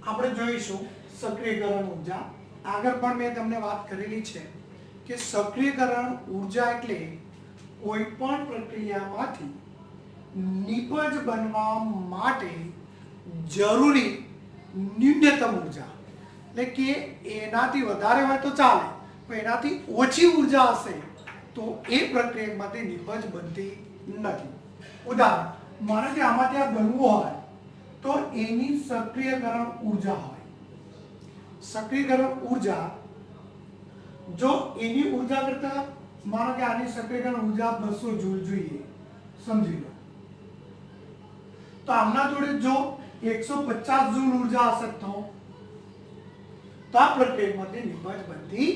આપણે જોઈશું સક્રિયકરણ ઉર્જા. આગળ પણ મેં તમને વાત કરેલી છે કે સક્રિયકરણ ઉર્જા એટલે કોઈ પણ પ્રક્રિયામાંથી નિપજ બનવા માટે જરૂરી ન્યૂનતમ ઉર્જા. એટલે કે એનાથી વધારે હોય તો ચાલે, પણ એનાથી ઓછી ઉર્જા હશે તો એ પ્રક્રિયામાંથી નિપજ બનતી નથી. ઉદાહરણ, માનો કે આમાંથી આ બનવું હોય તો એની સક્રિયકરણ ઉર્જા હોય. સક્રિયકરણ ઉર્જા જો એની ઉર્જા કરતા, માનો કે આની સક્રિયકરણ ઉર્જા 200 જૂલ જોઈએ, સમજી લો. તો આમના જોડે જો 150 જૂલ ઉર્જા હશે તો આ પ્રક્રિયામાંથી નિપજ બનતી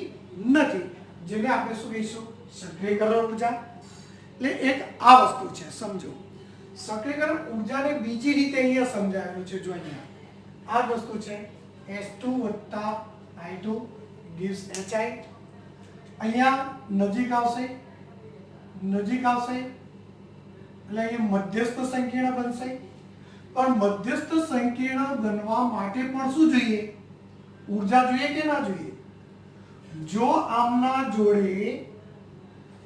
નથી, જેને આપણે શું કહીશું? સક્રિયકરણ ઉર્જા. એટલે એક આ વસ્તુ છે, સમજો. સક્રિયકરણ ઉર્જાને બીજી રીતે અહીંયા સમજાવેલું છે. જો અહીંયા આ વસ્તુ છે S2 + I2 gives HI. અહીંયા નજીક આવશે એટલે અહીંયા મધ્યસ્થ સંકીર્ણ બનશે. પણ મધ્યસ્થ સંકીર્ણ બનવા માટે પણ શું જોઈએ? ઉર્જા જોઈએ કે ના જોઈએ? જો આમના જોડે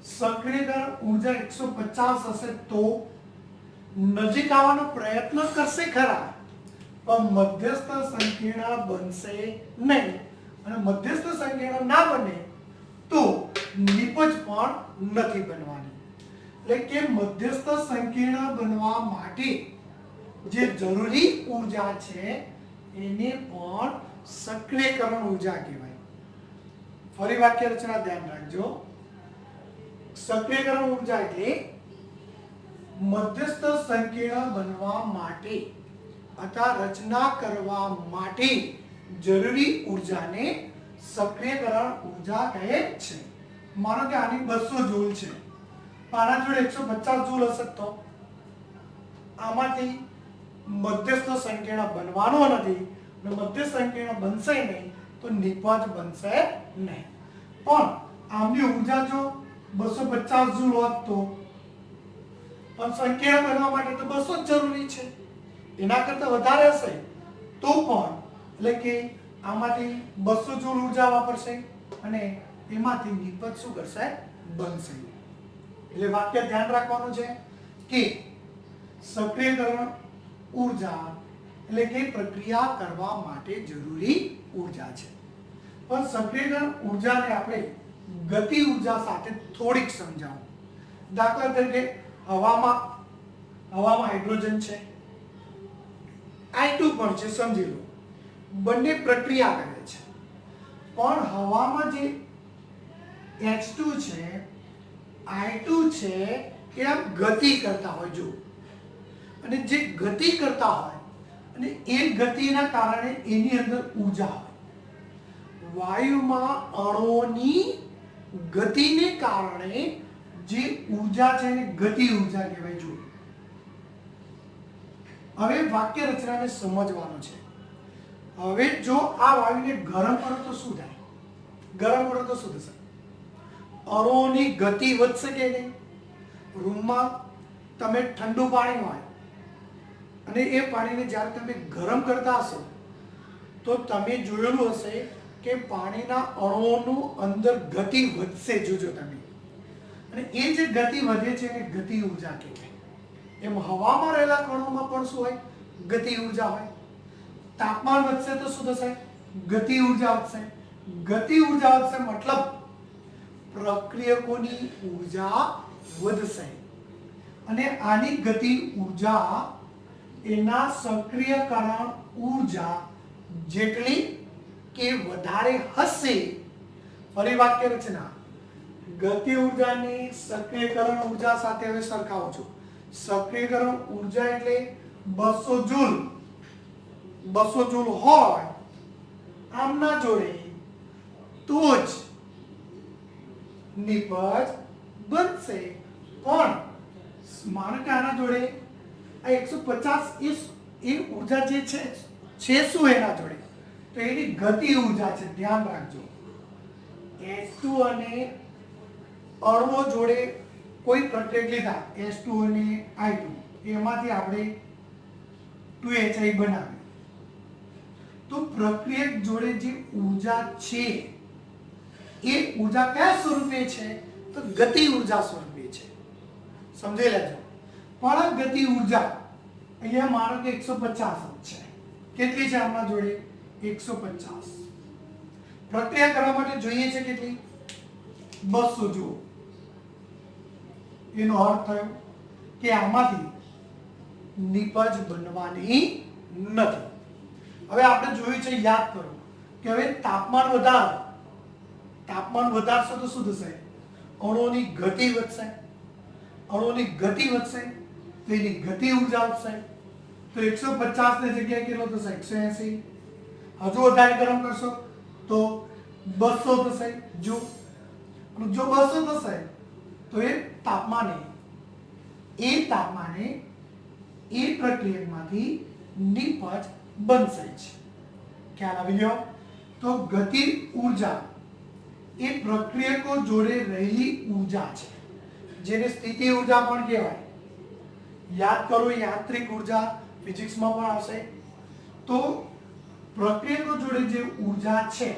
સક્રિયકરણ ઉર્જા 150 હશે તો નજીક આવવાનો પ્રયત્ન કરશે ખરા, પણ મધ્યસ્થ સંકીર્ણ બનશે નહીં. અને મધ્યસ્થ સંકીર્ણ ના બને તો નિપજ પણ નથી બનવાની. એટલે કે મધ્યસ્થ સંકીર્ણ બનવા માટે જે જરૂરી ઉર્જા છે એને પણ સક્રિયકરણ ઉર્જા કહેવાય. ફરી વાક્ય રચના ધ્યાન રાખજો. સક્રિયકરણ ઉર્જા એટલે મધ્યસ્થ સંકીર્ણ બનવા માટે અથવા રચના કરવા માટે જરૂરી ઉર્જાને સક્રિયકરણ ઉર્જા કહે છે. માનો કે આની 200 જૂલ છે, આના જોડે 150 જૂલ હશે તો આમાંથી મધ્યસ્થ સંકીર્ણ બનવાનો નથી, અને મધ્યસ્થ સંકીર્ણ બનશે નહીં તો નિપજ બનશે નહીં. પણ આમની ઉર્જા જો 250 જૂલ હોત તો પણ સંકીર્ણ બનવા માટે તો 200 જ જરૂરી છે. એના કરતાં વધારે હશે તો પણ, એટલે કે આમાંથી 200 જૂલ ઉર્જા વાપરશે અને એમાંથી નિપજ શું કરશે? બનશે. એટલે વાક્ય ધ્યાન રાખવાનું છે કે સક્રિયકરણ ઉર્જા એટલે કે પ્રક્રિયા કરવા માટે જરૂરી ઉર્જા છે. પણ સક્રિયકરણ ઉર્જાને આપણે ગતિ ઉર્જા સાથે થોડીક સમજાવું. દાખલા તરીકે હવામાં હાઇડ્રોજન છે, I2 પણ છે, સમજી લો. બંને પ્રક્રિયા કરે છે, પણ હવામાં જે H2 છે, I2 છે એ આમ ગતિ કરતા હોય. જો અને જે ગતિ કરતા હોય અને એ ગતિના કારણે એની અંદર ઉર્જા હોય. વાયુમાં અણુઓની ગતિને કારણે જે ઉર્જા છે એને ગતિ ઉર્જા કહેવાય. જો હવે વાક્ય રચનાને સમજવાનું છે. હવે જો આ વાયુને ગરમ કરો તો શું થાય? ગરમ કરો તો શું થશે? અણુઓની ગતિ વધશે કે નહીં? રૂમમાં તમે ઠંડુ પાણી હોય અને એ પાણીને જ્યારે તમે ગરમ કરતા હશો તો તમે જોયેલું હશે કે પાણીના અણુઓનું અંદર ગતિ વધશે. જોજો તમે. અને એ જે ગતિ વધે છે એને ગતિ ઉર્જા કહેવાય. એમ હવામાં રહેલા કણોમાં પણ શું હોય? ગતિ ઉર્જા હોય. તાપમાન વધશે તો શું થશે? ગતિ ઉર્જા વધશે. ગતિ ઉર્જા વધશે મતલબ પ્રક્રિયકોની ઉર્જા વધશે. અને આની ગતિ ઉર્જા એના સક્રિયકરણ ઉર્જા જેટલી કે વધારે હશે. ફરી વાક્ય રચના. ગતિ ઉર્જાની સક્રિયકરણ ઉર્જા સાથે હવે સરખાવું છું. સક્રિયકરણ ઉર્જા એટલે 200 જૂલ. 200 જૂલ હોય આમના જોડે તો જ નિપજ બનશે. પણ માનો કે આના જોડે આ 150 એ ઉર્જા જે છે શું એના જોડે? તો એની ગતિ ઉર્જા છે. ધ્યાન રાખજો. H2 અને અણુઓ જોડે કોઈ પ્રત્યેક લીધા, H2 અને I2, એમાંથી આપણે 2HI બનાવ્યું. તો પ્રક્રિયક જોડે જે ઊર્જા છે એ ઊર્જા કયા સ્વરૂપે છે? તો ગતિ ઊર્જા સ્વરૂપે છે. સમજી લેજો. પણ ગતિ ઊર્જા અહીંયા માનો કે 150 છે. કેટલી છે આપણા જોડે? 150. પ્રક્રિયા કરવા માટે જોઈએ છે કેટલી? 200. જુઓ, એનો અર્થ થયો કે આમાંથી નિપજ બનવાની નથી. હવે આપણે જોયું છે, યાદ કરો કે હવે તાપમાન વધારશો તો શું થશે? અણુઓની ગતિ વધશે. અણુઓની ગતિ વધશે તો એની ગતિ ઊર્જા વધશે. તો 150 ની જગ્યાએ કેટલો થશે? 180. હજુ વધારે ગરમ કરશો તો 200 થશે. જો 200 થશે તો એ તાપમાને એ પ્રક્રિયકમાંથી નિપજ બનશે જ. ખ્યાલ આવી ગયો? તો ગતિ ઊર્જા એ પ્રક્રિયકો જોડે રહેલી ઊર્જા છે, જેને સ્થિતિ ઊર્જા પણ કહેવાય. યાદ કરો, યાંત્રિક ઊર્જા ફિઝિક્સમાં પણ આવશે. તો પ્રક્રિયકો જોડે જે ઊર્જા છે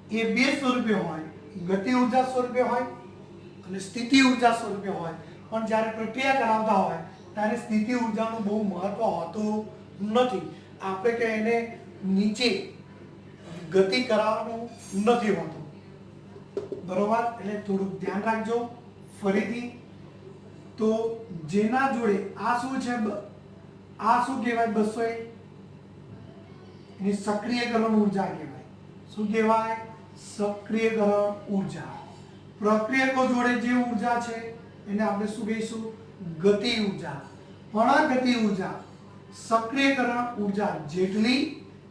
એ બે સ્વરૂપે હોય, ગતિ ઊર્જા સ્વરૂપે હોય અને સ્થિતિ ઊર્જા સ્વરૂપે હોય. પણ જ્યારે પ્રક્રિયા કરાવતા હોય ત્યારે સ્થિતિ ઊર્જાનું બહુ મહત્વ હોતું નથી. આપણે કે એને નીચે ગતિ કરાવવાનું નથી હોતું. બરોબર? એટલે થોડુંક ધ્યાન રાખજો. ફરીથી, તો જેના જોડે આ શું છે? આ શું કહેવાય? 200 એની સક્રિયકરણ ઊર્જા કહેવાય. શું કહેવાય? સક્રિયકરણ ઊર્જા. પ્રક્રિયકો જોડે જે ઊર્જા છે એને આપણે શું કહીશું? ગતિ ઊર્જા. પણ આ ગતિ ઊર્જા સક્રિયકરણ ઊર્જા જેટલી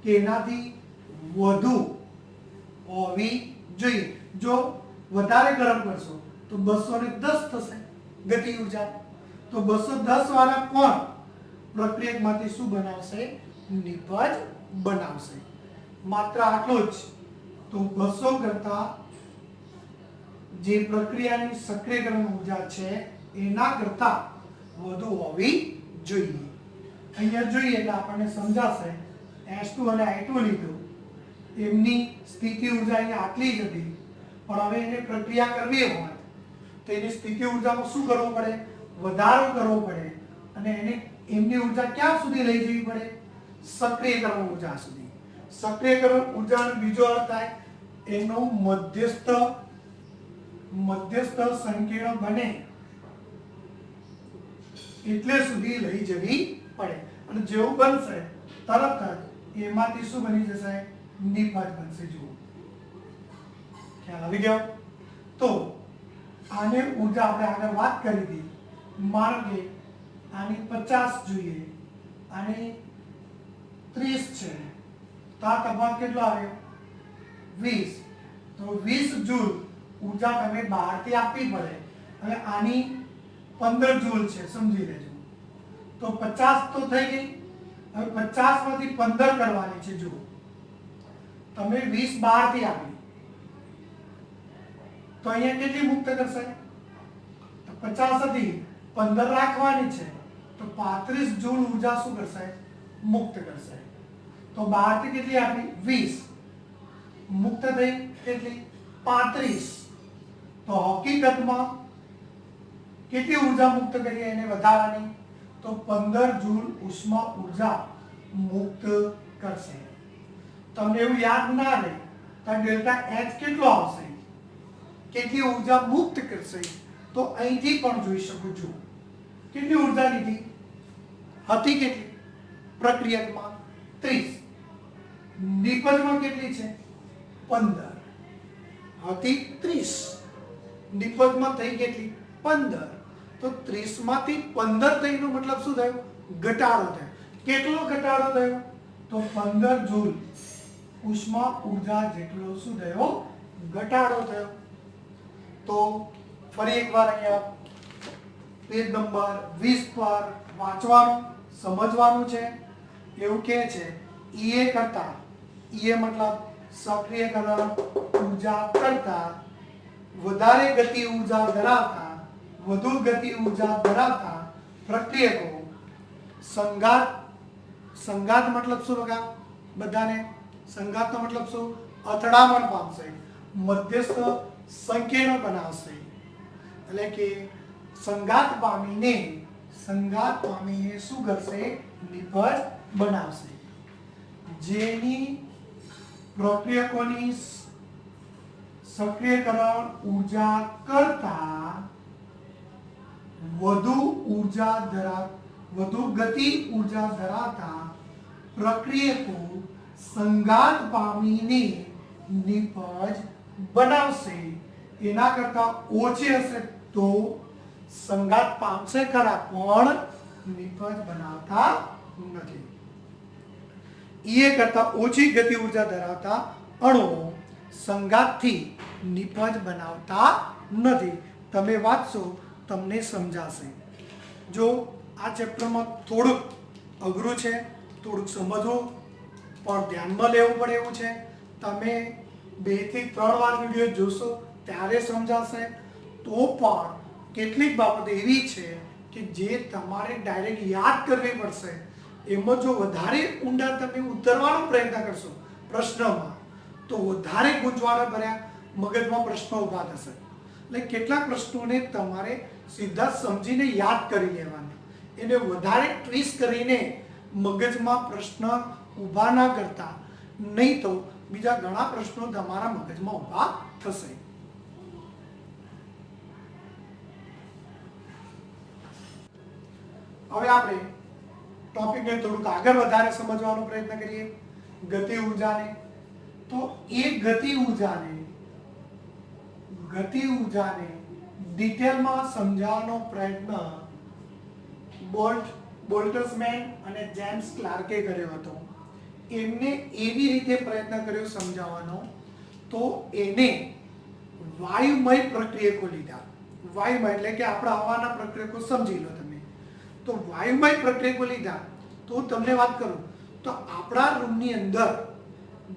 કે એનાથી વધુ હોવી જોઈએ. જો વધારે ગરમ કરશો તો 210 થશે ગતિ ઊર્જા. તો 210 વાળા કોણ પ્રક્રિયકમાંથી શું બનાવશે? નિપજ બનાવશે. માત્ર આટલું જ. તો 200 કરતા જે પ્રક્રિયાની સક્રિયકરણ ઊર્જા છે એના કરતા વધુ હોવી જોઈએ. અહીંયા જોઈએ એટલે આપણને સમજાશે. S2 અને I2 લીધું, એમની સ્થિતિ ઊર્જા અહીંયા આટલી જ હતી, પણ હવે એને પ્રક્રિયા કરવી હોય તો એની સ્થિતિ ઊર્જામાં શું કરવું પડે? વધારો કરવો પડે. અને એને એમની ઊર્જા ક્યાં સુધી લઈ જવી પડે? સક્રિયકરણ ઊર્જા સુધી. સક્રિયકરણ ઊર્જાનો બીજો અર્થ થાય એનો મધ્યસ્થ સંકીર્ણ બને એટલે સુધી લઈ જવી પડે. અને જેવું બનશે તરત જ એમાંથી શું બની જશે? નિપજ બનશે. જુઓ, ખ્યાલ આવી ગયો? તો આને ઊર્જા આપણે આગળ વાત કરી હતી. માનો કે આની 50 જોઈએ, આની 30 છે, તો આ તફાવત કેટલો આવ્યો? 20. તો 20 જૂલ ઊર્જા તમે બહારથી આપવી પડે. હવે આની 15 જૂલ છે, સમજી લેજો. તો 50 તો થઈ ગઈ. હવે 50 માંથી 15 કરવાની છે. જુઓ, તમે 20 બહારથી આપી તો અહીંયા કેટલી મુક્ત કરશે? તો 50 હતી, 15 રાખવાની છે, તો 35 જૂલ ઊર્જા શું કરશે? મુક્ત કરશે. તો બહારથી કેટલી આપી? 20. મુક્ત થઈ કેટલી? 35. તો હકીકતમાં કેટલી ઊર્જા મુક્ત કરી એને વધારાની? તો 15 જૂલ ઉષ્મા ઊર્જા મુક્ત કરશે. તમને એવું યાદ ના રહે તો ડેલ્ટા H કેટલો આવશે? કેટલી ઊર્જા મુક્ત કરશે? તો અહીંથી પણ જોઈ શકો છો. કેટલી ઊર્જા લીધી હતી? કેટલી? પ્રક્રિયકમાં 30. નિપજમાં કેટલી છે? 15. હતી 30, નિપજમાં થઈ કેટલી? 15. તો 30 માંથી 15 થઈનો મતલબ શું થયો? ઘટાડો થયો. કેટલો ઘટાડો થયો? તો 15 જૂલ ઉષ્મા ઊર્જા જેટલો શું થયો? ઘટાડો થયો. તો ફરી એકવાર અહીંયા પેજ નંબર 20 પર વાંચવાનું, સમજવાનું છે. એવું કહે છે EA કરતા, EA મતલબ સક્રિયકરણ ઊર્જા કરતા વધારે ગતિ ઊર્જા ધરાવતા, વધુ ગતિ ઊર્જા ધરાવતા પ્રક્રિયકો સંઘાત મતલબ શું? બકા બધાને? સંઘાતનો મતલબ શું? અથડામણ પામશે, મધ્યસ્થ સંકીર્ણ બનાવશે, એટલે કે સંઘાત પામીને શું કરશે? નિપજ બનાવશે. જેની પ્રક્રિયકોની સક્રિયકરણ ઉર્જા કરતા વધુ ગતિ ઉર્જા ધરાવતા પ્રક્રિયકો સંઘાત પામીને નિપજ બનાવશે. એના કરતા ઓછી હશે તો સંઘાત પામશે ખરા પણ નિપજ બનાવતા નથી. એ કરતા ઓછી ગતિ ઉર્જા ધરાવતા અણુઓ સંઘાતથી નિપજ બનાવતા નથી. તમે વાંચશો તમને સમજાશે. જો આ ચેપ્ટરમાં થોડુંક અઘરું છે, થોડુંક સમજવું પણ ધ્યાનમાં લેવું પડે એવું છે. તમે 2 થી 3 વાર વિડીયો જોશો ત્યારે સમજાશે. તો પણ કેટલીક બાબતો એવી છે કે જે તમારે ડાયરેક્ટ યાદ કરવી પડશે. એમાં જો વધારે ઊંડા તમે ઉતરવાનો પ્રયત્ન કરશો પ્રશ્નમાં તો વધારે ગૂંચવાડા ભર્યા મગજમાં પ્રશ્નો ઊભા થશે. એટલે કેટલાક પ્રશ્નોને તમારે સીધા સમજીને યાદ કરી લેવાના. એને વધારે ટ્વિસ્ટ કરીને મગજમાં પ્રશ્ન ઊભા ના કરતા, નહીં તો બીજા ઘણા પ્રશ્નો તમારા મગજમાં ઊભા થશે. હવે આપણે ટોપિકને થોડુંક આગળ વધારે સમજવાનો પ્રયત્ન કરીએ. ગતિ ઉર્જાને તો એ ગતિ ઉર્જાને ડિટેલમાં સમજાવવાનો પ્રયત્ન બોલ્ટ્ઝમેન અને જેમ્સ ક્લાર્કે કર્યો હતો. એમને એવી રીતે પ્રયત્ન કર્યો સમજાવવાનો તો એને વાયુમય પ્રક્રિયકો લીધા. વાયુમય એટલે કે આપણા હવાના પ્રક્રિયકો સમજી લો તમે. તો વાયુમય પ્રક્રિયકો લીધા. તો તમને વાત કરું તો આપણા રૂમની અંદર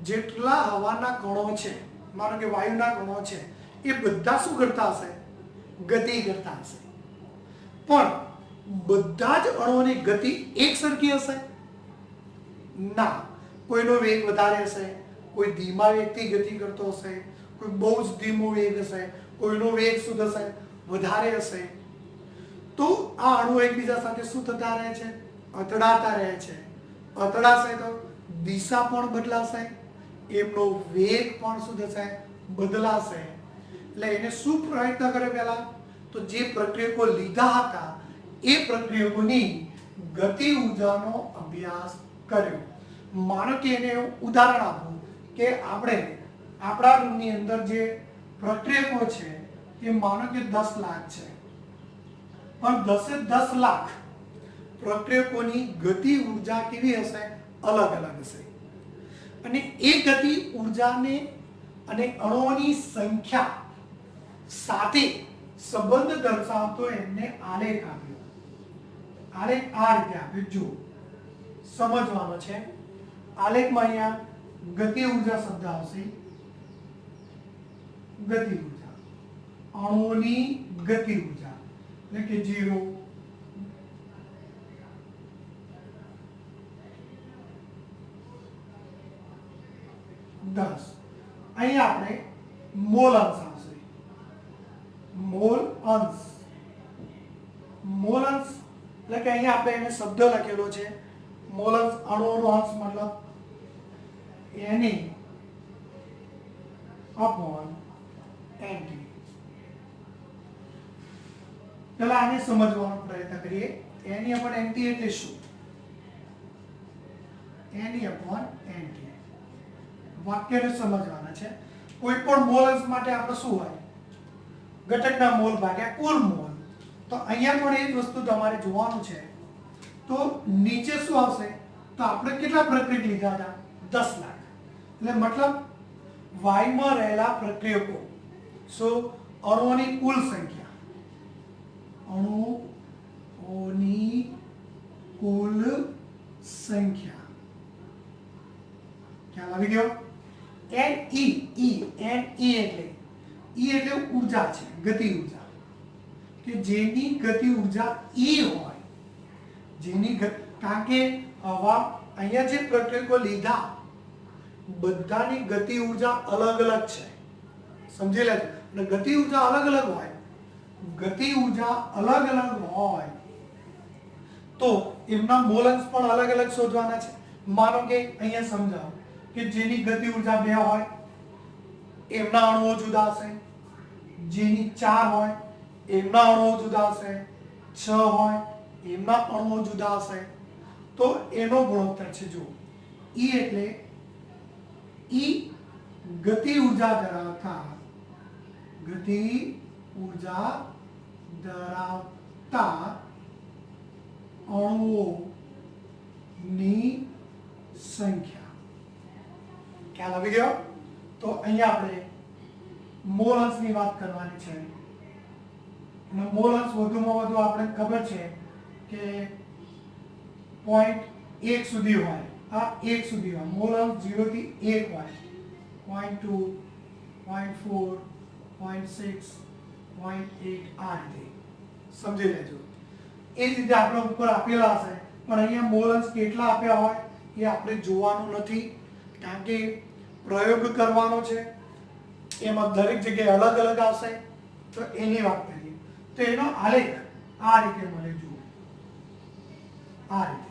જેટલા હવાના કણો છે, માનો કે વાયુના કણો છે, એ બધા શું કરતા હશે? ગતિ કરતા હશે. પણ બધા જ અણુઓની ગતિ એક સરખી હશે? ના. કોઈનો વેગ વધારે હશે, કોઈ ધીમા વેગથી ગતિ કરતો હશે, કોઈ બહુ જ ધીમો વેગ હશે, કોઈનો વેગ શું થશે? વધારે હશે. તો આ અણુ એકબીજા સાથે શું થતા રહે છે? અથડાતા રહે છે. અથડાશે તો દિશા પણ બદલાશે, એમનો વેગ પણ શું થશે? બદલાશે. એટલે એને શું પ્રયત્ન કર્યો પહેલા? તો જે પ્રક્રિયકો લીધા હતા એ પ્રક્રિયકોની ગતિ ઉર્જાનો અભ્યાસ કર્યો. માનો કે એને ઉદાહરણ આપું કે આપણે આપણા રૂમની અંદર જે પ્રક્રિયકો છે એ માનો કે 10 લાખ છે, પણ 10 લાખ પ્રક્રિયકોની ગતિ ઉર્જા કેવી હશે? અલગ અલગ હશે. અને એ ગતિ ઉર્જાને અને અણુઓની સંખ્યા સાથે સંબંધ દર્શાવતો એમને આલેખ આપ્યો. આલેખ આ રીતે આપ્યો, જો સમજવાનો છે. આલેખમાં અહીંયા ગતિ ઉર્જા શબ્દ આવશે. ગતિ ઉર્જા, અણુઓની ગતિ ઉર્જા એટલે કે 0, 10. અહીં આપણે મોલ અંશ આવશે. મોલ અંશ એટલે કે અહીંયા આપણે એને શબ્દ લખેલો છે મોલ અંશ, અણુઓનો અંશ મતલબ Na upon Nt. પહેલા આને સમજવાનો પ્રયત્ન કરીએ. Na upon Nt એટલે શું? Na upon Nt વાક્યને સમજવાના છે. કોઈ પણ મોલ અંશ માટે આપણે શું હોય? ઘટકના મોલ ભાગ્યા કુલ મોલ. તો અહીંયા પણ એ જ વસ્તુ તમારે જોવાનું છે. તો નીચે શું આવશે? તો આપણે કેટલા પ્રક્રિયક લીધા હતા? 10 લાખ. એટલે મતલબ વાયુમાં રહેલા પ્રક્રિયકો સો અણુઓની કુલ સંખ્યા, અણુઓની કુલ સંખ્યા ખ્યાલ આવી ગયો? Ne એટલે ઊર્જા છે, ગતિ ઉર્જા, કે જેની ગતિ ઉર્જા E હોય, જેની કારણ કે હવા અહીંયા જે પ્રક્રિયકો લીધા બધાની ગતિ ઉર્જા અલગ અલગ છે, સમજી લેજો. અને ગતિ ઉર્જા અલગ અલગ હોય, ગતિ ઉર્જા અલગ અલગ હોય તો એમના મોલ અંશ પણ અલગ અલગ શોધવાના છે. માનો કે અહીંયા સમજાવો કે જેની ગતિ ઉર્જા 2 હોય એમના અણુઓ જુદા હશે, જેની 4 હોય એમના અણુઓ જુદા હશે, 6 હોય એમના અણુઓ જુદા હશે. તો એનો ગુણોત્તર છે જો E એટલે E ગતિ ઉર્જા ધરાવતા અણુઓની સંખ્યા. ખ્યાલ આવી ગયો? તો અહીંયા આપણે મોલ અંશની વાત કરવાની છે. અને મોલ અંશ વધુમાં વધુ આપણે ખબર છે કે 0.1 સુધી હોય. આ 1 સુધી હોય. મોલ અંશ 0 થી 1 હોય. 0.2, 0.4, 0.6, 0.8 આ રીતે સમજી લેજો. એ જ રીતે આપણે ઉપર આપેલા હશે પણ અહીંયા મોલ અંશ કેટલા આપ્યા હોય એ આપણે જોવાનું નથી, કારણ કે પ્રયોગ કરવાનો છે, એમાં દરેક જગ્યાએ અલગ અલગ આવશે. તો એની વાત કરીએ તો એનો આલેખ આ રીતે મળે. જુઓ આ રીતે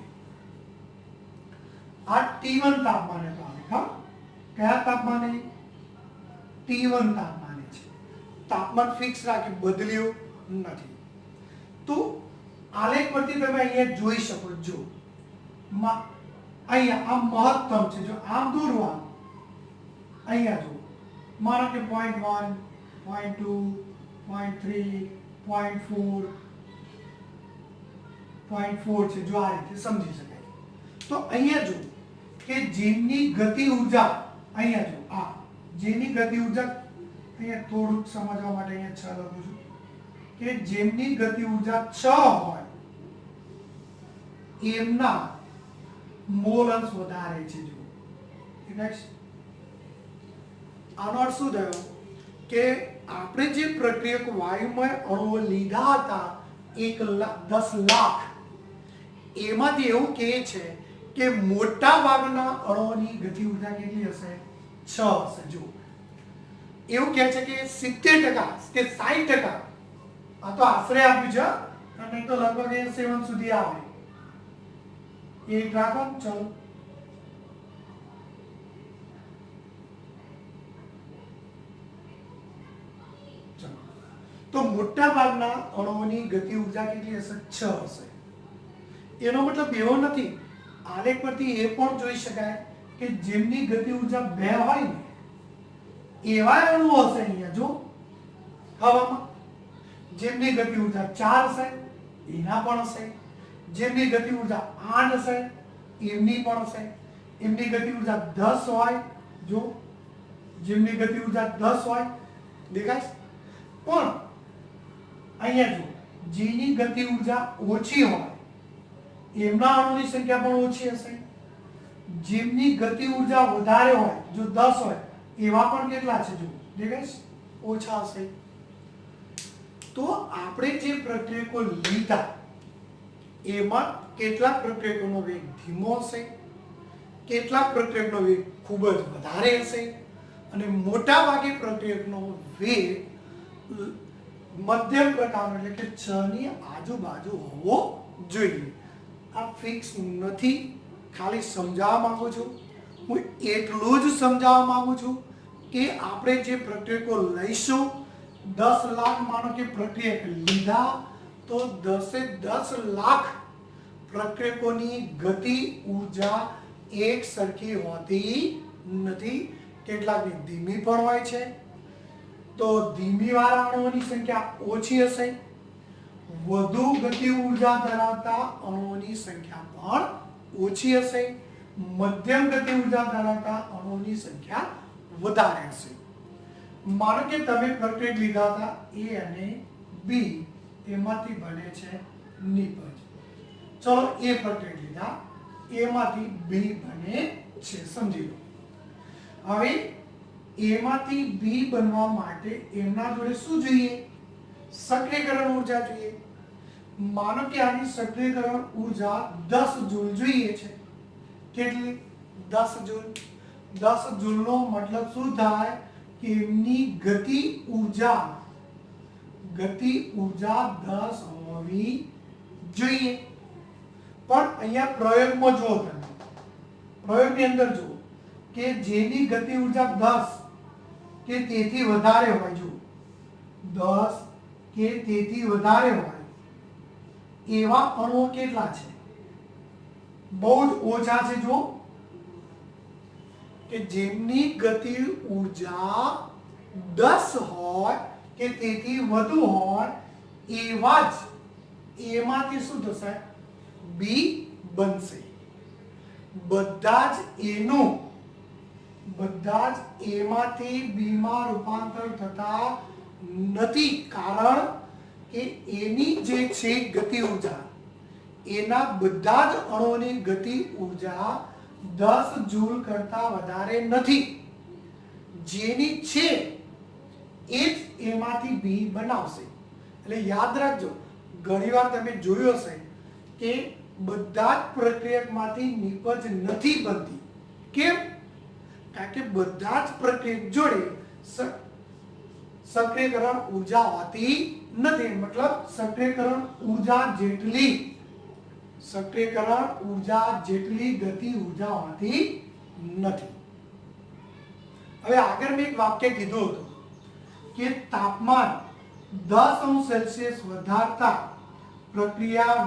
આ T1 તાપમાને તો આલેખ. હા, કયા તાપમાને? T1 તાપમાને છે. તાપમાન ફિક્સ રાખી, બદલ્યું નથી. તો આલેખ પરથી તમે અહીંયા જોઈ શકો. જો અહીંયા આ મહત્તમ છે. જો આમ દોરવાનું અહીંયા જો માનો કે 0.1, 0.2, 0.3, 0.4 છે. જો આ રીતે સમજી શકાય. તો અહીંયા જો કે જેમની ગતિ ઉર્જા, અહીંયા જો આ જેની ગતિ ઉર્જા, અહીંયા થોડુંક સમજવા માટે અહીંયા 6 લખું છું કે જેમની ગતિ ઉર્જા 6 હોય એમના મોલ અંશ વધારે છે. જો નેક્સ્ટ આનો અર્થ શું થયો કે આપણે જે પ્રક્રિયક વાયુમય અણુઓ લીધા હતા 10 લાખ, એમાંથી એવું કહે છે કે મોટા ભાગના અણુઓની ગતિ ઉર્જા કેટલી હશે? 6 હશે. જો એવું કહે છે કે 70% કે 60%, આ તો આશરે આપ્યું છે અને તો લગભગ 7 સુધી આવે. એ રાખો. ચલો તો મોટા ભાગના અણુઓની ગતિ ઉર્જા કેટલી હશે? 6 હશે. એનો મતલબ એવો નથી, આલેખ પરથી એ પણ જોઈ શકાય કે જેમની ગતિ ઉર્જા 2 હોય ને એવા અણુઓ હશે. અહીંયા જો હવામાં જેમની ગતિ ઉર્જા 4 હશે એના પણ હશે, જેમની ગતિ ઉર્જા 8 હશે એમની પણ હશે, એમની ગતિ ઉર્જા 10 હોય, જો જેમની ગતિ ઉર્જા 10 હોય દેખાય. પણ અહીંયા જો જેની ગતિ ઉર્જા ઓછી હોય એમના અણુની સંખ્યા પણ ઓછી હશે, જેમની ગતિ ઉર્જા વધારે હોય, જો 10 હોય એવા પણ કેટલા છે? જો દેખાય, ઓછા હશે. તો આપણે જે પ્રક્રિયકો લીધા એમાં કેટલાક પ્રક્રિયકોનો વેગ ધીમો હશે, કેટલાક પ્રક્રિયકનો વેગ ખૂબ જ વધારે હશે અને મોટા ભાગે પ્રક્રિયકનો વેગ મધ્યમ પ્રકારનો એટલે કે 6 ની આજુબાજુ હોવો જોઈએ. આ ફિક્સ નથી, ખાલી સમજાવવા માંગુ છું. હું એટલું જ સમજાવવા માંગુ છું કે આપણે જે પ્રક્રિયકો લઈશું 10 લાખ માનો કે પ્રક્રિયક લીધા તો 10 લાખ પ્રક્રિયકોની ગતિ ઉર્જા એક સરખી હોતી નથી. કેટલાકની ધીમી પણ હોય છે. તો ધીમી વાળા અણુઓની સંખ્યા ઓછી હશે, વધુ ગતિ ઉર્જા ધરાવતા અણુઓની સંખ્યા પણ ઓછી હશે, મધ્યમ ગતિ ઉર્જા ધરાવતા અણુઓની સંખ્યા વધારે હશે. માનો કે તમે પ્રક્રિયક લીધા હતા A અને B, એમાંથી બને છે નિપજ. ચલો A પ્રક્રિયક લીધા, A માંથી B બને છે, સમજી લો. હવે A માંથી B બનવા માટે એમના જોડે શું જોઈએ? સક્રિયકરણ ઉર્જા જોઈએ. માનો કે આની સક્રિયકરણ ઉર્જા 10 જૂલ જોઈએ છે. કેટલી? 10 જૂલ. 10 જૂલનો મતલબ શું થાય કે એમની ગતિ ઊર્જા 10 હોવી જોઈએ. પણ અહીંયા પ્રયોગમાં જુઓ તમે, પ્રયોગની અંદર જુઓ કે જેની ગતિ ઊર્જા 10 કે તેથી વધારે હોય, જુઓ 10 કે તેથી વધારે હોય એવા અણુઓ કેટલા છે? બહુ જ ઓછા છે. જો કે જેમની ગતિ ઊર્જા 10 હોય કે તેથી વધુ હોય એવા જ એમાંથી શું થશે? બી બનશે. બધા જ એમાંથી બીમાં રૂપાંતર થતા નથી, કારણ કે એની જે છે ગતિ ઊર્જા, એના બધા જ અણુઓની ગતિ ઊર્જા 10 જૂલ કરતા વધારે નથી. જેની છે એ જ એમાંથી બી બનાવશે. એટલે યાદ રાખજો, ઘણીવાર તમે જોયું હશે કે બધા જ પ્રક્રિયકમાંથી નિપજ નથી બનતી. કેમ? કારણ કે બધા જ પ્રક્રિયક જોડે સક્રિયકરણ ઊર્જા હોતી નથી. મતલબ સક્રિયકરણ ઊર્જા જેટલી ગતિ ઊર્જા હોતી નથી. હવે આગળ મેં એક વાક્ય કીધું હતું કે તાપમાન 10°C વધારતા પ્રક્રિયા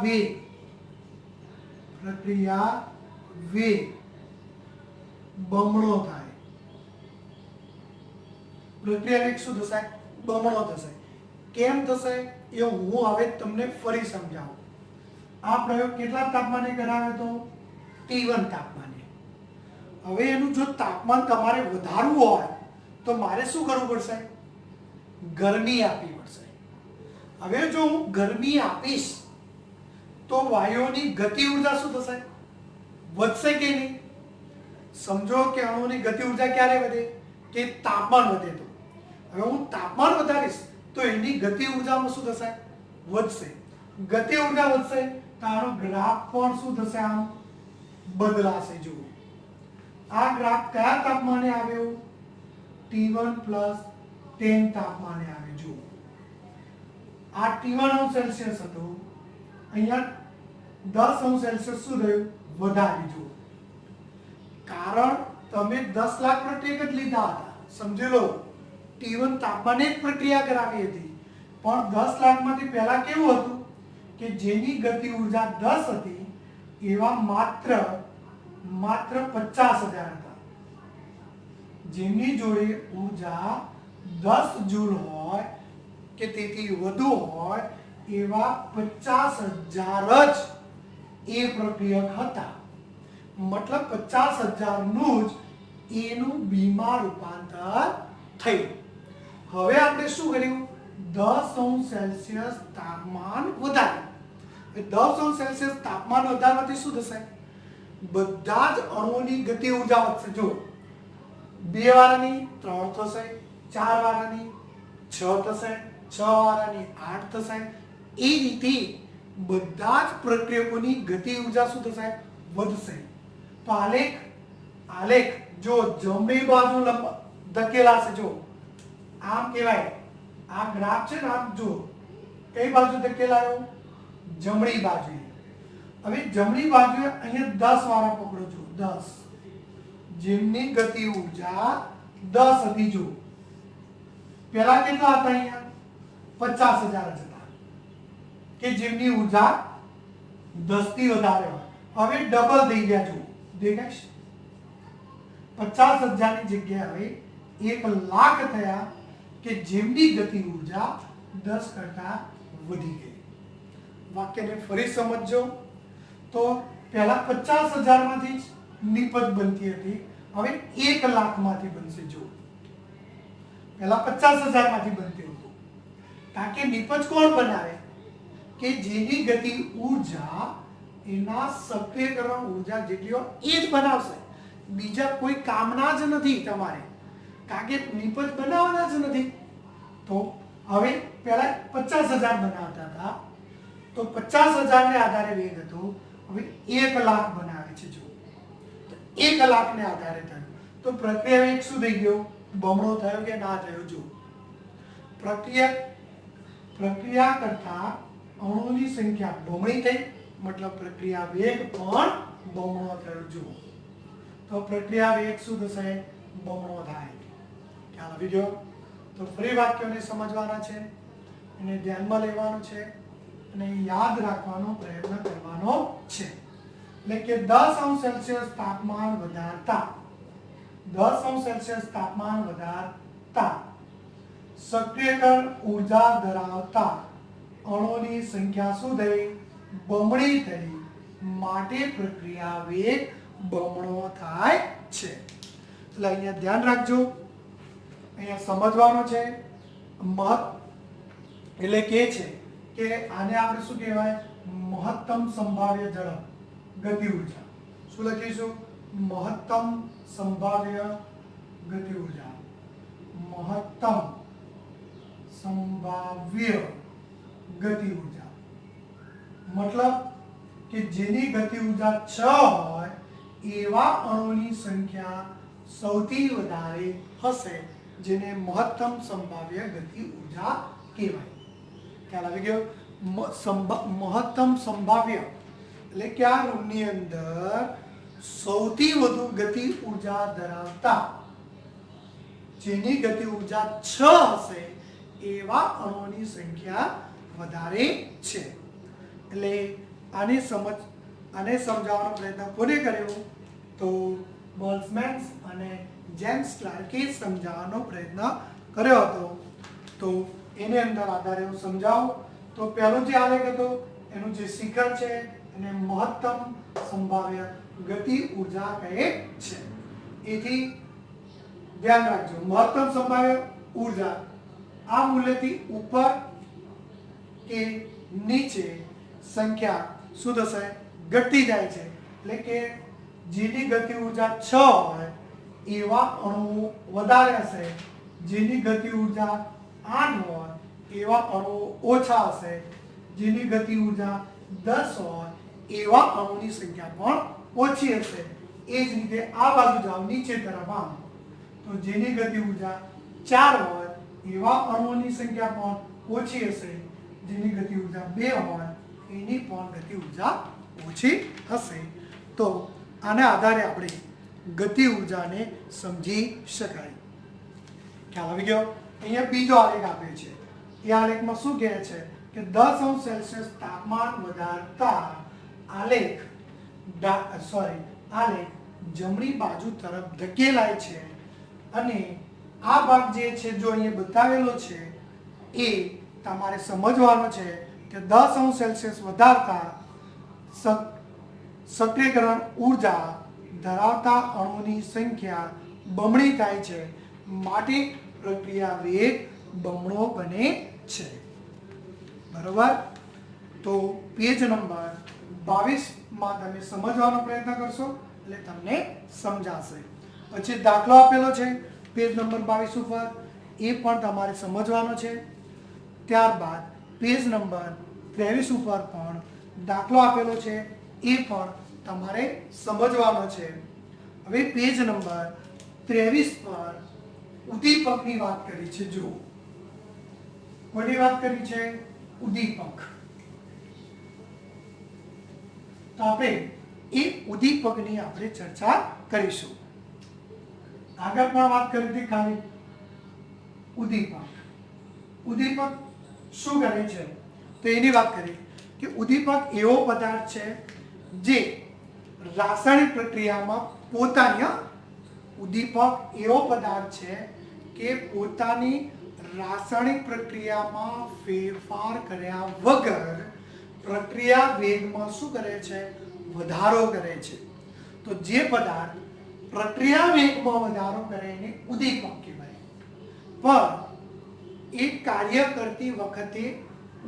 વેગ બમણો થાય. પ્રક્રિયા વેગ શું થશે? બમણો થશે. કેમ થશે એ હું હવે તમને ફરી સમજાવું. આ પ્રયોગ કેટલા તાપમાને કરાવ્યો હતો? T1 તાપમાને. હવે એનું જો તાપમાન તમારે વધારવું હોય તો મારે શું કરવું પડશે? ગરમી આપવી પડશે. હવે જો હું ગરમી આપીશ તો વાયુઓની ગતિ ઊર્જા શું થશે? વધશે કે નહીં? સમજો કે અણુઓની ગતિ ઊર્જા ક્યારે વધે? કે તાપમાન વધે તો. હવે હું તાપમાન વધારીશ તો એની ગતિ ઊર્જામાં શું થશે? વધશે. ગતિ ઊર્જા વધશે તો આનો ગ્રાફ પણ શું થશે? આમ બદલાશે. જુઓ, આ ગ્રાફ કયા તાપમાને આવ્યો? T1 + 10 તાપમાને આવ્યો. જુઓ, આ T1°C હતું, અહીંયા 10°C શું થયું? વધારી. જુઓ, કારણ તમે 10 લાખ પ્રક્રિયક જ લીધા હતા. સમજી લો, T1 તાપમાને જ પ્રક્રિયા કરાવી હતી. પણ 10 લાખમાંથી પહેલા કેવું હતું કે જેની ગતિ ઊર્જા 10 હતી એવા માત્ર 50,000 હતા. જેમની જોડે ઊર્જા 10 જૂલ હોય કે તેથી વધુ હોય એવા 50,000 જ એ પ્રક્રિયક હતા. મતલબ 50,000 નું જ એનું બીમાં રૂપાંતર થયું. હવે આપણે શું કર્યું? 10°C તાપમાન વધાર્યું. 10°C તાપમાન વધારવાથી શું થશે? બધા જ અણુઓની ગતિ ઊર્જા વધશે. જો 2 વાળાની 3 થશે, 4 વાળાની 6 થશે, 6 વાળાની 8 થશે. એ રીતે બધા જ પ્રક્રિયકોની ગતિ ઊર્જા શું થશે? વધશે. તો આલેખ જો જમણી બાજુ ધકેલાશે. જો આમ કહેવાય, આ ગ્રાફ છે ને, આમ જો કઈ બાજુ ધકેલાયો? જમણી બાજુ. હવે જમણી બાજુએ અહીંયા 10 વાળા પકડો. છો 10, જેમની ગતિ ઊર્જા 10 હતી. જો પહેલા કેટલા હતા? અહીંયા 50,000 જ હતા કે જેમની ઊર્જા 10 થી વધારે હોય. હવે ડબલ થઈ ગયા. જો દેખાય છે? 50,000 ની જગ્યાએ 1 લાખ થયા કે જેમની ગતિ ઊર્જા 10 કરતા વધી ગઈ. વાક્યને ફરી સમજજો. તો પહેલા 50,000 માંથી જ નિપજ બનતી હતી, હવે 1 લાખ માંથી બનશે. જો પહેલા 50,000 માંથી બનતી હતું. કારણ કે નિપજ કોણ બનાવે? કે જેની ગતિ ઊર્જા એના સક્રિયકરણ ઊર્જા જેટલી હોય એ જ બનાવશે. બીજા કોઈ કામના જ નથી તમારે, કારણ કે નિપજ બનાવવાના જ નથી. તો હવે પહેલા 50,000 બનાવતા હતા તો 50,000 ને આધારે વેગ હતો. હવે 1 લાખ બનાવે છે. જો તો 1 લાખ ને આધારે થયું તો પ્રક્રિયા વેગ શું થઈ ગયો? બમણો થયો કે ના થયો? જો પ્રક્રિયા કરતા અણુઓની સંખ્યા બમણી થઈ, મતલબ પ્રક્રિયા વેગ પણ બમણો થયો. જુઓ તો પ્રક્રિયા વેગ શું થશે? બમણો થાય. ખ્યાલ આવી ગયો? તો ફરી વાક્યોને સમજવાના છે, એને ધ્યાનમાં લેવાનું છે અને યાદ રાખવાનો પ્રયત્ન કરવાનો છે. એટલે કે 10°C તાપમાન વધારતા 10°C તાપમાન વધારતા સક્રિયકરણ ઊર્જા ધરાવતા અણુઓની સંખ્યા શું થઈ? બમણી થઈ. માટે પ્રક્રિયા વેગ બમણો થાય છે. એટલે અહીંયા ધ્યાન રાખજો, અહીંયા સમજવાનો છે. એટલે કે છે કે આને આપણે શું કહેવાય? મહત્તમ સંભાવ્ય ઝડપ ગતિ ઊર્જા. શું લખીશું? મહત્તમ સંભાવ્ય ગતિ ઊર્જા. મહત્તમ સંભાવ્ય ગતિ ઊર્જા મતલબ કે જેની ગતિ ઊર્જા 6 હોય એવા અણુની સંખ્યા સૌથી વધારે હશે, જેને મહત્તમ સંભાવ્ય ગતિ ઊર્જા કહેવાય. ખ્યાલ આવી ગયો? મહત્તમ સંભાવ્ય એટલે કે આ રૂમની અંદર સૌથી વધુ ગતિ ઊર્જા ધરાવતા, જેની ગતિ ઊર્જા 6 હશે એવા અણુઓની સંખ્યા વધારે છે. એટલે આને સમજાવવાનો પ્રયત્ન કોને કર્યો? તો બોલ્ટ્ઝમેન અને જેમ્સ ક્લાર્કે સમજાવવાનો પ્રયત્ન કર્યો હતો. તો એની અંદર આધારે હું સમજાવું તો પહેલો જે આલેખ હતો એનું જે શિખર છે એને મહત્તમ સંભાવ્ય ગતિ ઊર્જા કહે છે. એથી ધ્યાન રાખજો, મહત્તમ સંભાવ્ય ઊર્જા આ મૂલ્યથી ઉપર કે નીચે સંખ્યા શું થશે? ઘટતી જાય છે. એટલે કે જેની ગતિ ઊર્જા 6 હોય એવા અણુઓ વધારે હશે, જેની ગતિ ઊર્જા 8 હોય એવા અણુઓ ઓછા હશે, જેની ગતિ ઊર્જા 10 હોય એવા અણુની સંખ્યા પણ ઓછી હશે. એ જ રીતે આ બાજુ જાઓ, નીચે તરફ આમ, તો જેની ગતિ ઊર્જા 4 હોય એવા અણુઓની સંખ્યા પણ ઓછી હશે, જેની ગતિ ઊર્જા 2 હોય એની પણ ગતિ ઊર્જા ઓછી હશે. તો આના આધારે આપણે ગતિ ઊર્જાને સમજી શકાય. ખ્યાલ આવી ગયો? અહીંયા બીજો આલેખ આપ્યો છે. એ આલેખમાં શું કહે છે કે 10°C તાપમાન વધારતા આલેખ જમણી બાજુ તરફ ધકેલાય છે. અને આ ભાગ જે છે જો અહીંયા બતાવેલો છે એ તમારે સમજવાનો છે કે 10°C વધારતા સક્રિયકરણ ઊર્જા ધરાવતા અણુની સંખ્યા બમણી થાય છે. માટે પ્રક્રિયા વેગ બમણો બને છે. બરોબર? તો પેજ નંબર 22 માં તમે સમજવાનો પ્રયત્ન કરશો એટલે તમને સમજાશે. પછી દાખલો આપેલો છે પેજ નંબર 22 ઉપર, એ પણ તમારે સમજવાનો છે. ત્યારબાદ પેજ નંબર 23 ઉપર પણ દાખલો આપેલો છે, એ પણ તમારે સમજવાનો છે. હવે પેજ નંબર 23 પર ઉદ્દીપકની વાત કરી છે. જો કોની વાત કરી છે? ઉદ્દીપક. તો આપણે એ ઉદ્દીપકની આપણે ચર્ચા કરીશું. આગળ પણ વાત કરી હતી ખાલી ઉદ્દીપક. ઉદ્દીપક શું કરે છે તો એની વાત કરી કે ઉદ્દીપક એવો પદાર્થ છે જે રાસાયણિક પ્રક્રિયામાં ઉદ્દીપક એવો પદાર્થ છે કે પોતાની રાસાયણિક પ્રક્રિયામાં ફેરફાર કર્યા વગર પ્રક્રિયા વેગમાં શું કરે છે? વધારો કરે છે. તો જે પદાર્થ પ્રક્રિયા વેગમાં વધારો કરે એને ઉદ્દીપક કહેવાય. પણ એક કાર્ય કરતી વખતે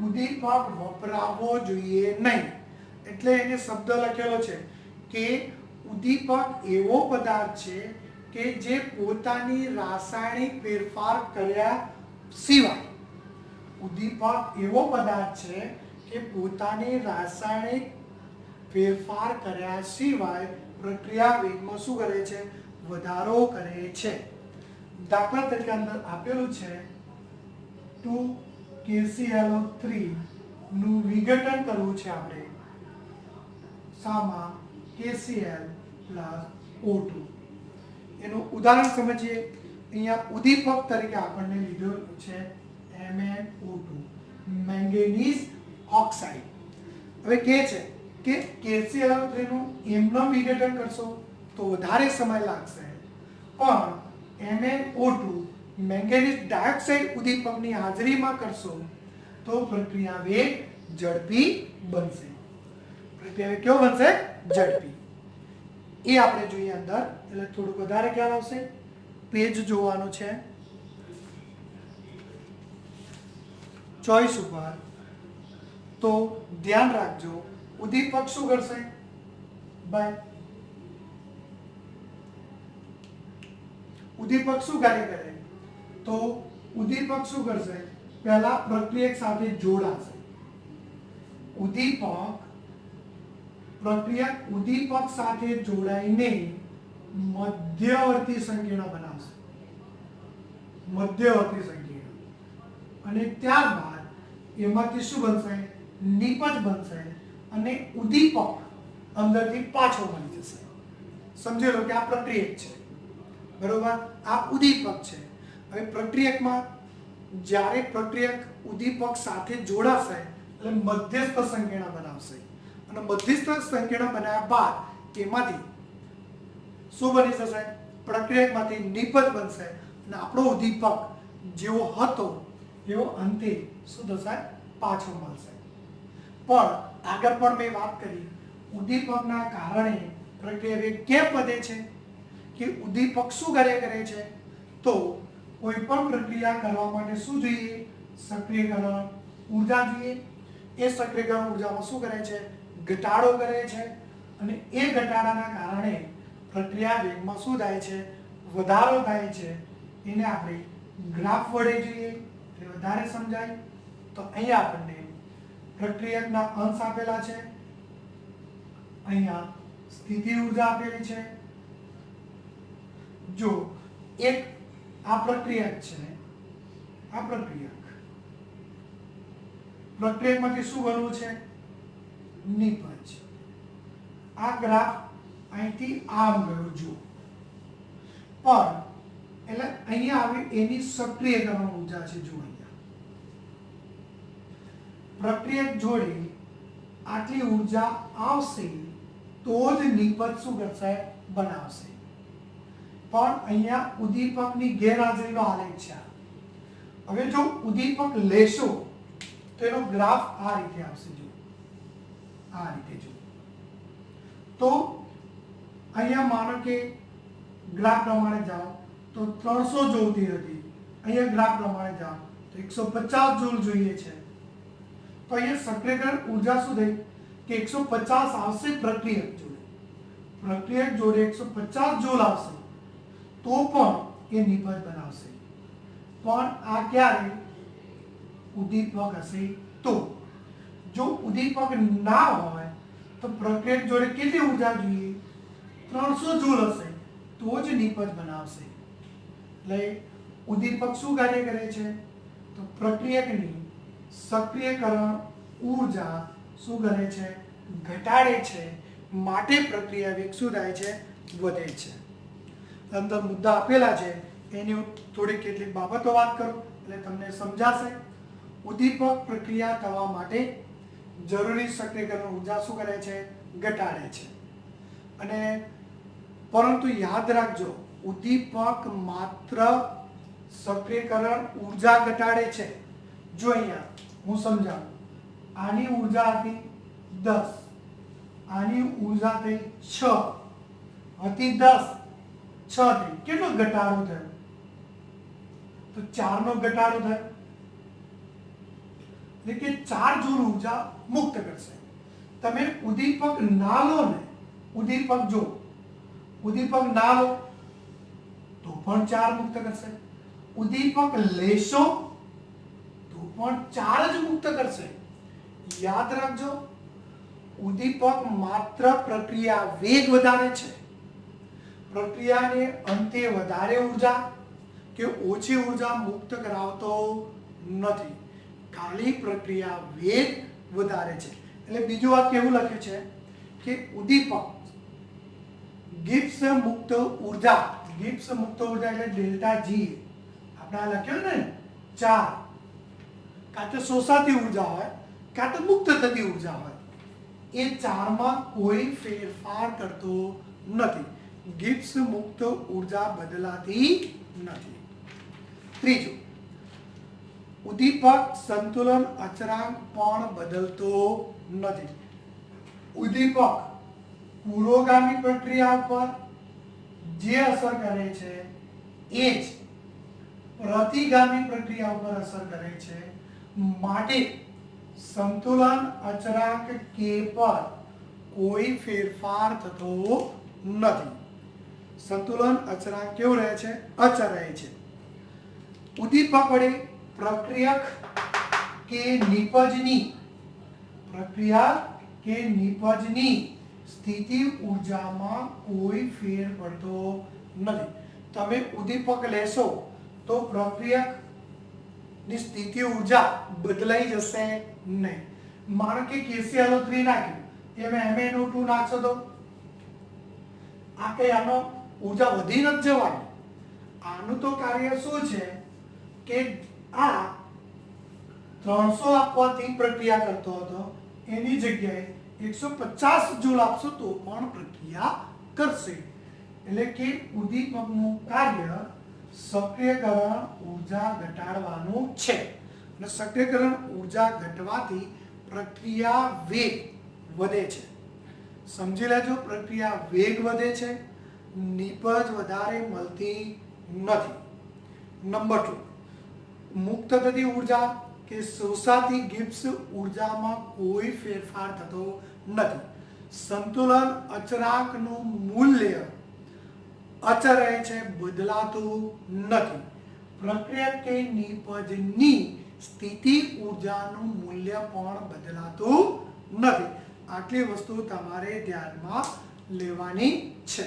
ઉદ્દીપક વપરાવવો જોઈએ નહીં. એટલે એને શબ્દ લખેલો છે કે ઉદ્દીપક એવો પદાર્થ છે કે જે પોતાની રાસાયણિક ફેરફાર કર્યા સિવાય, ઉદ્દીપક એવો પદાર્થ છે કે પોતાની રાસાયણિક ફેરફાર કર્યા સિવાય પ્રક્રિયા વેગમાં શું કરે છે? વધારો કરે છે. દાખલા તરીકે અંદર આપેલું છે 2KClO3 નું વિઘટન કરવું છે આપણે શામાં KCl + O2. એનું ઉદાહરણ સમજીએ. અહીંયા ઉદ્દીપક તરીકે આપણને લીધેલું છે MnO2 મેંગેનીઝ ઓક્સાઇડ. હવે કહે છે કે KClO3 નું એમનું વિઘટન કરશો તો વધારે સમય લાગશે, પણ MnO2 મેંગેનીઝ ડાયોક્સાઇડ ઉદ્દીપકની હાજરીમાં કરશો તો પ્રક્રિયા વેગ ઝડપી બનશે. પ્રક્રિયા વેગ કેવો બનશે? ઝડપી. એ આપણે જોઈએ અંદર, એટલે થોડું વધારે ખ્યાલ આવશે. પેજ જોવાનું છે, ચોઈસ ઉપર. તો ધ્યાન રાખજો, ઉદ્દીપક શું કરશે ભાઈ? ઉદ્દીપક શું કાર્ય કરે? તો ઉદ્દીપક શું કરશે? પહેલા પ્રક્રિયક સાથે જોડાશે. ઉદ્દીપક સાથે જોડાઈને મધ્યવર્તી સંકીર્ણ બનાવશે. મધ્યવર્તી સંકીર્ણ. અને ત્યારબાદ એમાંથી શું બનશે? નિપજ બનશે અને ઉદ્દીપક અંદરથી પાછો મળી જશે. સમજી લો કે આ પ્રક્રિયક છે, બરોબર? આ ઉદ્દીપક છે. હવે પ્રક્રિયકમાં જ્યારે પ્રક્રિયક ઉદ્દીપક સાથે જોડાશે એટલે મધ્યસ્થ સંકીર્ણ બનાવશે, અને મધ્યસ્થ સંકીર્ણ બનાવ્યા બાદ એમાંથી શું બની જશે? પ્રક્રિયકમાંથી નિપજ બનશે અને આપણો ઉદ્દીપક જેવો હતો એવો અંતે શું થશે? પાછો મળશે. પણ આગળ પણ મેં વાત કરી, ઉદ્દીપકના કારણે પ્રક્રિયા વેગ કેમ વધે છે? કે ઉદ્દીપક શું કાર્ય કરે છે? તો કોઈ પણ પ્રક્રિયા કરવા માટે શું જોઈએ? સક્રિયકરણ ઊર્જા જોઈએ. એ સક્રિયકરણ ઊર્જામાં શું કરે છે? ઘટાડો કરે છે. અને એ ઘટાડાના કારણે પ્રક્રિયા વેગમાં શું થાય છે? વધારો થાય છે. એને આપણે ગ્રાફ વડે જોઈએ તો વધારે સમજાય. તો અહીંયા આપણને પ્રક્રિયકના અંશ આપેલા છે, અહીંયા સ્થિતિ ઊર્જા આપેલી છે. જો એક આ પ્રક્રિયક છે, આ પ્રક્રિયકમાંથી શું બનવું છે? નિપજ. આ ગ્રાફ અહીંથી આમ ગયો જો, પણ એટલે અહીંયા આવી એની સક્રિયકરણ ઊર્જા છે. જો અહીંયા પ્રક્રિયક જોડે આટલી ઊર્જા આવશે તો જ નિપજ શું કરશે? બનાવશે. પણ અહીંયા ઉદ્દીપકની ગેરહાજરીનો આલેખ છે. હવે જો ઉદ્દીપક લેશો તો એનો ગ્રાફ આ રીતે આવશે. જો આ રીતે જો, તો અહીંયા માનો કે ગ્રાફ પ્રમાણે જાઓ તો 300 જોઈતી હતી, અહીંયા ગ્રાફ પ્રમાણે જાઓ તો 150 જૂલ જોઈએ છે. તો અહીંયા સક્રિયકરણ ઊર્જા શું થઈ કે 150 આવશે પ્રક્રિયક જોડે. પ્રક્રિયક જોડે 150 જૂલ આવશે તો પણ એ નિપજ બનાવશે. પણ આ ક્યારે? ઉદ્દીપક હશે તો. જો ઉદ્દીપક ના હોય તો પ્રક્રિયક જોડે કેટલી ઊર્જા જોઈએ? 300 જૂલ હશે તો જ નિપજ બનાવશે. એટલે ઉદ્દીપક શું કાર્ય કરે છે? તો પ્રક્રિયકની સક્રિયકરણ ઊર્જા શું કરે છે? ઘટાડે છે. માટે પ્રક્રિયા વેગ શું થાય છે? વધે છે. અંદર મુદ્દા આપેલા છે, એની હું થોડી કેટલીક બાબતો વાત કરું એટલે તમને સમજાશે. ઉદ્દીપક પ્રક્રિયા થવા માટે જરૂરી સક્રિયકરણ ઊર્જા શું કરે છે? ઘટાડે છે. અને પરંતુ યાદ રાખજો, ઉદ્દીપક માત્ર સક્રિયકરણ ઊર્જા ઘટાડે છે. જો અહીંયા હું સમજાવું, આની ઊર્જા હતી 10, આની ઊર્જા થઈ 6, હતી 10, 6 થઈ. કેટલો ઘટાડો થયો? તો 4 નો ઘટાડો થયો. એટલે કે 4 જૂલ ઊર્જા મુક્ત કરશે. તમે ઉદ્દીપક ના લો ને, ઉદ્દીપક જો ઉદ્દીપક ના લો તો પણ 4 મુક્ત કરશે. ઉદ્દીપક લેશો તો પણ 4 જ મુક્ત કરશે. યાદ રાખજો, ઉદ્દીપક માત્ર પ્રક્રિયા વેગ વધારે છે, પ્રક્રિયાને અંતે વધારે ઉર્જા કે ઓછી ઉર્જા મુક્ત કરાવતો નથી, ખાલી પ્રક્રિયા વેગ વધારે છે. એટલે બીજું વાક્ય એવું લખે છે કે ઉદ્દીપક ગિબ્સ મુક્ત ઉર્જા એટલે ડેલ્ટા જી આપણે આ લખ્યું ને 4 કાં તો શોષાતી ઉર્જા હોય કાં તો મુક્ત થતી ઉર્જા હોય, એ 4 માં કોઈ ફેરફાર કરતો નથી. ગિબ્સ મુક્ત ઉર્જા બદલાતી નથી. ત્રીજું, ઉદ્દીપક સંતુલન અચળાંક પણ બદલતો નથી. ઉદ્દીપક પુરોગામી પ્રક્રિયા પર જે અસર કરે છે એ જ પ્રતિગામી પ્રક્રિયા પર અસર કરે છે, માટે સંતુલન અચળાંક કે પર કોઈ ફેરફાર થતો નથી. સંતુલન અચળાંક કેવું રહે છે? અચળ રહે છે. ઉદ્દીપક વડે પ્રક્રિયક કે નિપજની સ્થિતિ ઉર્જામાં કોઈ ફેર પડતો નથી. તમે ઉદ્દીપક લેશો તો પ્રક્રિયકની સ્થિતિ ઉર્જા બદલાઈ જશે નહીં. માનો કે KClO3 નાખ્યું, એમાં MnO2 નાખશો તો આ કઈ આનો ઉર્જા વધી નથી જવાની. આનું તો કાર્ય શું છે કે આ 300 આપવાથી પ્રક્રિયા કરતો હતો, એની જગ્યાએ 150 જૂલ આપશો તો પણ પ્રક્રિયા કરશે. એટલે કે ઉદ્દીપકનું કાર્ય સક્રિયકરણ ઉર્જા ઘટાડવાનું છે, અને સક્રિયકરણ ઉર્જા ઘટવાથી પ્રક્રિયા વેગ વધે છે. સમજી લેજો, પ્રક્રિયા વેગ વધે છે, નિપજ વધારે મળતી નથી. નંબર 2, મુક્ત થતી ઉર્જા કે શોષાતી ગિબ્સ ઉર્જામાં કોઈ ફેરફાર થતો નથી. સંતુલન અચળાંકનું મૂલ્ય અચળ રહે છે, બદલાતું નથી. પ્રક્રિયક કે નિપજની સ્થિતિ ઉર્જાનું મૂલ્ય પણ બદલાતું નથી. આટલી વસ્તુ તમારે ધ્યાનમાં લેવાની છે.